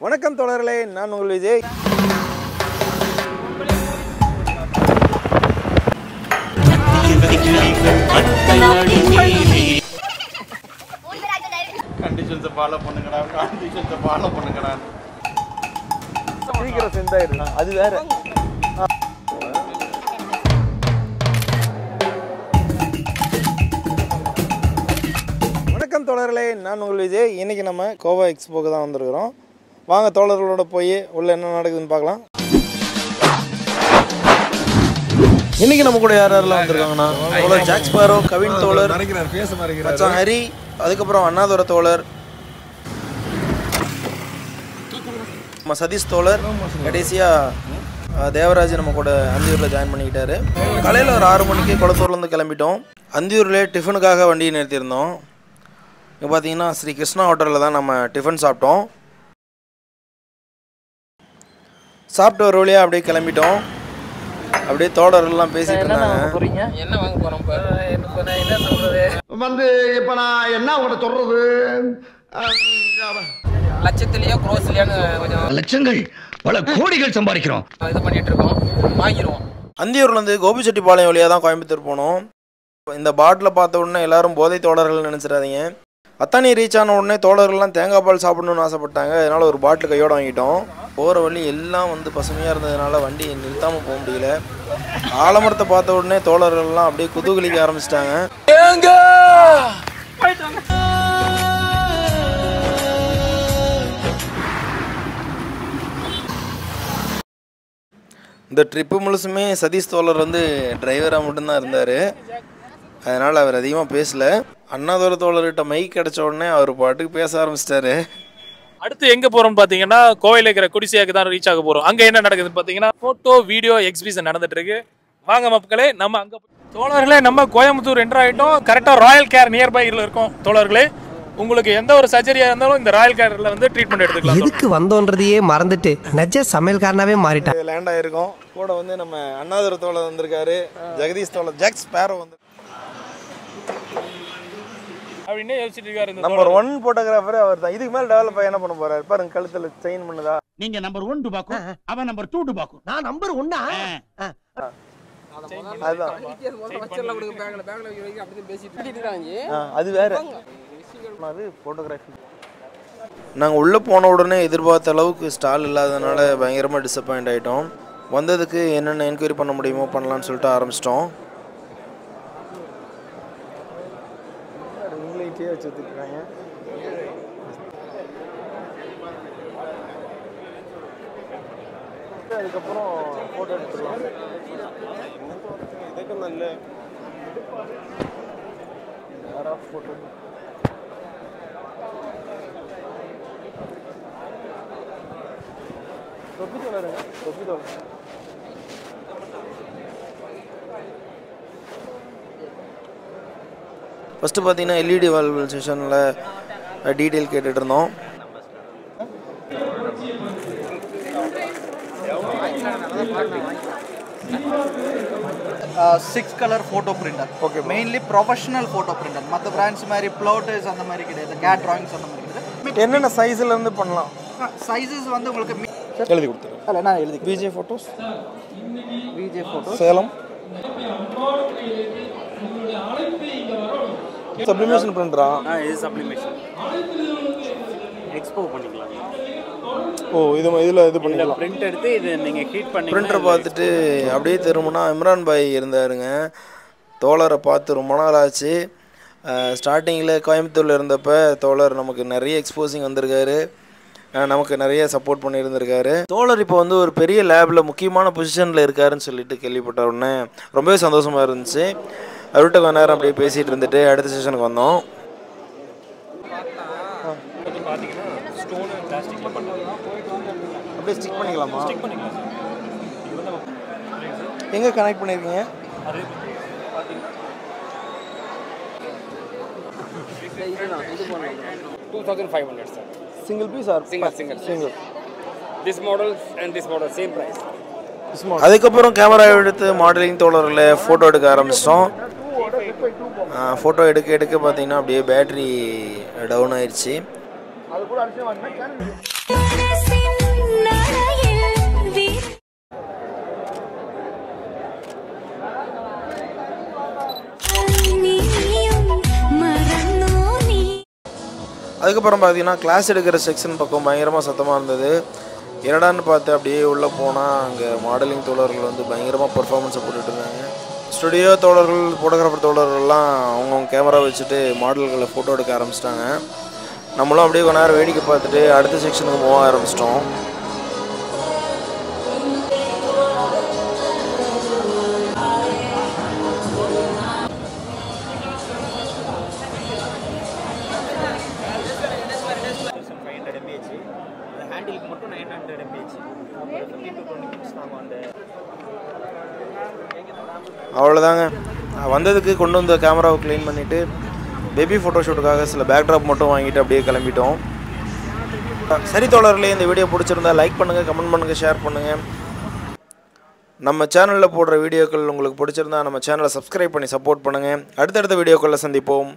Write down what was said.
வணக்கம் தோழர்களே, நான் உங்கள் விஜய். கண்டிஷன்ஸை ஃபாலோ பண்ணுங்கடா, கண்டிஷன்ஸை ஃபாலோ பண்ணுங்கடா. சீக்கிரம் செஞ்சாயிருந்தா அது வேற. வணக்கம் தோழர்களே, நான் உங்கள் விஜய். இன்னைக்கு நம்ம கோவா எக்ஸ்போக்கு தான் வந்திருக்கிறோம். வாங்க தோழர்களோட போய் உள்ள என்ன நடக்குதுன்னு பார்க்கலாம். இன்னைக்கு நம்ம கூட யார் யாரெல்லாம் வந்திருக்காங்கன்னா, தோழர் ஜாக் ஸ்பேரோ, கவின் தோழர், மச்சான் ஹரி, அதுக்கப்புறம் அண்ணாதுரை தோழர், நம்ம சதீஷ் தோழர், கடைசியாக தேவராஜ் நம்ம கூட அந்தியூரில் ஜாயின் பண்ணிக்கிட்டாரு. காலையில் ஒரு 6 மணிக்கு குளத்தூர்லேருந்து கிளம்பிட்டோம். அந்தியூரில் டிஃபனுக்காக வண்டியை நிறுத்தியிருந்தோம். இங்கே பார்த்தீங்கன்னா ஸ்ரீ கிருஷ்ணா ஹோட்டலில் தான் நம்ம டிஃபன் சாப்பிட்டோம். சாப்பிட்டு ஒரு வழியாக அப்படியே கிளம்பிட்டோம். அப்படியே தோழர்கள்லாம் பேசிட்டு இருந்தாங்க. என்ன வாங்க போறோம் என்ன சொல்றது வந்து இப்ப நான் என்ன உங்களை சொல்றது, லட்சத்திலேயோ க்ரோஸ்லயோன்னு கொஞ்சம் லட்சங்கள் பல கோடிகள் சம்பாதிக்கிறோம், இது பண்ணிட்டு இருக்கோம், வாங்கிடுவோம். அந்தியூர்லேருந்து கோபிச்செட்டிப்பாளையம் வழியாக தான் கோயம்புத்தூர் போனோம். இந்த பாட்டில் பார்த்த உடனே எல்லாரும் போதை தோழர்கள் நினச்சிடாதீங்க. அத்தானி ரீச் ஆன உடனே தோழர்கள்லாம் தேங்காய் பால் சாப்பிடணும்னு ஆசைப்பட்டாங்க. அதனால் ஒரு பாட்டில் கையோடு வாங்கிட்டோம். போகிற வழி எல்லாம் வந்து பசுமையாக இருந்ததுனால வண்டி நிறுத்தாமல் போக முடியல. ஆலமரத்தை பார்த்த உடனே தோழர்கள்லாம் அப்படியே குதூகலிக்க ஆரம்பிச்சிட்டாங்க. இந்த ட்ரிப்பு முழுசுமே சதீஷ் தோழர் வந்து டிரைவராக மட்டும்தான் இருந்தார். அதனால் அவர் அதிகமாக பேசலை. அண்ணாதுரை தோழர்கிட்ட மைக் கிடச்ச உடனே அவர் பாட்டுக்கு பேச ஆரம்பிச்சிட்டாரு. அடுத்து எங்கே போகிறோம்னு பார்த்தீங்கன்னா, கோவையில் இருக்கிற குடிசையாக்கு தான் ரீச் ஆக போகிறோம். அங்கே என்ன நடக்குதுன்னு பார்த்தீங்கன்னா, ஃபோட்டோ வீடியோ எக்ஸிபிஷன் நடந்துட்டு இருக்கு. வாங்க மக்களே, நம்ம அங்கே தோழர்களே, நம்ம கோயம்புத்தூர் என்டர் ஆகிட்டோம். கரெக்டாக ராயல் கேர் நியர்பையில் இருக்கோம். தோழர்களே, உங்களுக்கு எந்த ஒரு சர்ஜரியாக இருந்தாலும் இந்த ராயல் கேரில் வந்து ட்ரீட்மெண்ட் எடுத்துக்கலாம். எதுக்கு வந்தோன்றதையே மறந்துட்டு நெஜ சமையல்காரனாவே மாறிட்டேன். லேண்ட் ஆகிருக்கோம். கூட வந்து நம்ம அண்ணாதுரை தோழர் வந்திருக்காரு, ஜெகதீஷ் தோழர், ஜாக் ஸ்பேரோ வந்து அப்படின்னே யோசிச்சுட்டு இருக்காரு. நம்பர் 1 போட்டோகிராஃபர் அவர் தான். இதுக்கு மேலே டெவலப் ஆகி என்ன பண்ண போறாரு பாருங்க. கழுத்தில் செயின் பண்ணுதா. நீங்க நம்பர் 1 டுபாக்கும், அவன் நம்பர் 2 டுபாக்கும், நான் நம்பர் 1. அதுதான் அது வேற. அது ஃபோட்டோகிராஃபி. நாங்கள் உள்ளே போன உடனே எதிர்பார்த்த அளவுக்கு ஸ்டால் இல்லாததுனால பயங்கரமாக டிசப்பாயிண்ட் ஆகிட்டோம். வந்ததுக்கு என்னென்ன என்கொயரி பண்ண முடியுமோ பண்ணலான்னு சொல்லிட்டு ஆரம்பிச்சிட்டோம். இங்கிலீஷே வச்சுருக்காங்க. அதுக்கப்புறம் ஃபோட்டோ எடுத்துக்கலாம். இதுக்கு நல்ல ஃபோட்டோ தொப்பி தோழருங்க, தொப்பி தோழர். ஃபஸ்ட்டு பார்த்தீங்கன்னா எல்இடி வால்வ் செஷனில் டீட்டெயில் கேட்டுட்டு இருந்தோம். Six colour photo printer. Okay, mainly professional photo printer. மற்ற பிராண்ட்ஸ் மாதிரி ப்ளோட்டர்ஸ் அந்த மாதிரி கிடையாது, கேட் ட்ராயிங்ஸ் அந்த மாதிரி கிடையாது. என்னென்ன சைஸ்லேருந்து பண்ணலாம்? சைஸஸ் வந்து உங்களுக்கு எழுதி கொடுத்துருங்க. இல்லை, நான் எழுதி VJ photos, VJ photo Salem. Sublimation பிரிண்டரா? இது சப்ளிமேஷன் எக்ஸ்போ பண்ணிக்கலாம். ஓ, இதில் இது பண்ணிக்கலாம். பிரிண்ட் எடுத்து இது நீங்கள் ஹீட் பண்ணி பிரிண்டரை பார்த்துட்டு அப்படியே திரும்பினா இம்ரான் பாய் இருந்தாருங்க. தோழரை பார்த்து ரொம்ப நாள் ஆச்சு. ஸ்டார்டிங்கில் கோயம்புத்தூரில் இருந்தப்போ தோழர் நமக்கு நிறைய எக்ஸ்போசிங் வந்திருக்காரு, நமக்கு நிறைய சப்போர்ட் பண்ணியிருந்திருக்காரு. தோழர் இப்போ வந்து ஒரு பெரிய லேபில் முக்கியமான பொசிஷனில் இருக்காருன்னு சொல்லிட்டு கேள்விப்பட்ட உடனே ரொம்பவே சந்தோஷமாக இருந்துச்சு. அவர்கிட்ட கொஞ்ச நேரம் அப்படியே பேசிகிட்டு இருந்துட்டு அடுத்த செஷனுக்கு வந்தோம். பார்த்தீங்கன்னா ஸ்டோனு பிளாஸ்டிக்கில் பண்ணுறது. அப்படியே ஸ்டிக் பண்ணிக்கலாமா? ஸ்டிக் பண்ணிக்கலாம். எங்கே கனெக்ட் பண்ணியிருக்கீங்க? அதே பார்த்தீங்கன்னா 2500 sir. Single piece or single? This model and this model same price. அதுக்கப்புறம் கேமரா எடுத்து மாடலிங் தோழர்களை ஃபோட்டோ எடுக்க ஆரம்பிச்சிட்டோம். ஃபோட்டோ எடுக்க பார்த்தீங்கன்னா அப்படியே பேட்ரி டவுன் ஆயிடுச்சு. அதுக்கப்புறம் பார்த்தீங்கன்னா கிளாஸ் எடுக்கிற செக்ஷன் பக்கம் பயங்கரமாக சத்தமாக இருந்தது. என்னடான்னு பார்த்து அப்படியே உள்ளே போனால் அங்கே மாடலிங் தோழர்கள் வந்து பயங்கரமாக பர்ஃபார்மன்ஸை போட்டுட்டு இருந்தாங்க. ஸ்டுடியோ தோழர்கள், ஃபோட்டோகிராஃபர் தோழர்கள்லாம் அவங்கவுங்க கேமரா வச்சுட்டு மாடல்களை ஃபோட்டோ எடுக்க ஆரம்பிச்சிட்டாங்க. நம்மளும் அப்படியே கொஞ்ச நேரம் வேடிக்கை பார்த்துட்டு அடுத்த செக்ஷனுக்கு மூவ் ஆரம்பிச்சிட்டோம். அவ்வளோதாங்க. வந்ததுக்கு கொண்டு வந்த கேமராவை க்ளீன் பண்ணிவிட்டு பேபி ஃபோட்டோஷூட்டுக்காக சில பேக்ட்ராப் மட்டும் வாங்கிட்டு அப்படியே கிளம்பிட்டோம். சரி தோழர்களே, இந்த வீடியோ பிடிச்சிருந்தா லைக் பண்ணுங்கள், கமெண்ட் பண்ணுங்கள், ஷேர் பண்ணுங்கள். நம்ம சேனலில் போடுற வீடியோக்கள் உங்களுக்கு பிடிச்சிருந்தா நம்ம சேனலை சப்ஸ்கிரைப் பண்ணி சப்போர்ட் பண்ணுங்கள். அடுத்தடுத்த வீடியோக்களில் சந்திப்போம்.